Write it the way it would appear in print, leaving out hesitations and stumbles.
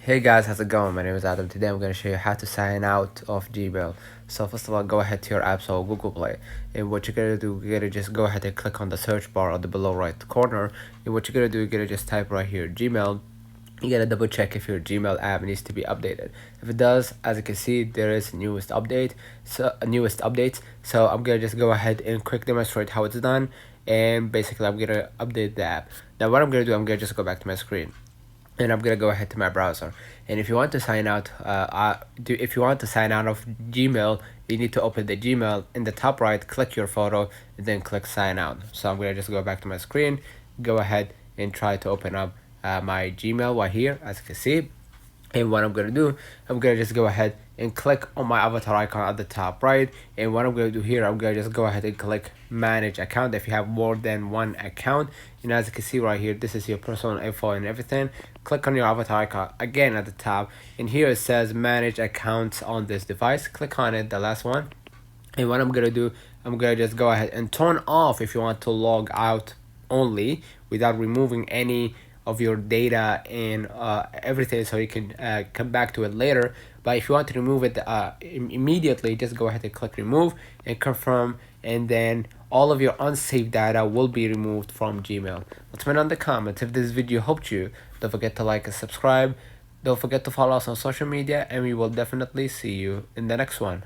Hey guys, how's it going? My name is Adam. Today I'm going to show you how to sign out of Gmail. So first of all, go ahead to your app, so Google Play. And what you're going to do, you're going to just go ahead and click on the search bar on the below right corner. And what you're going to do, you're going to just type right here, Gmail. You got to double check if your Gmail app needs to be updated. If it does, as you can see, there is newest updates. So I'm going to just go ahead and quick demonstrate how it's done. And basically I'm going to update the app. Now what I'm going to do, I'm going to just go back to my screen. And I'm gonna go ahead to my browser. And if you want to sign out, if you want to sign out of Gmail, you need to open the Gmail in the top right, click your photo, and then click sign out. So I'm gonna just go back to my screen, go ahead and try to open up my Gmail right here, as you can see. And what I'm gonna do, I'm gonna just go ahead and click on my avatar icon at the top right. And what I'm gonna do here, I'm gonna just go ahead and click manage account if you have more than one account. And as you can see right here, this is your personal info and everything. Click on your avatar icon again at the top, and here it says manage accounts on this device. Click on it, the last one. And what I'm gonna do, I'm gonna just go ahead and turn off if you want to log out only without removing any of your data and everything, so you can come back to it later. But if you want to remove it immediately, just go ahead and click remove and confirm, and then all of your unsaved data will be removed from Gmail. Let me know in the comments if this video helped you. Don't forget to like and subscribe. Don't forget to follow us on social media, and we will definitely see you in the next one.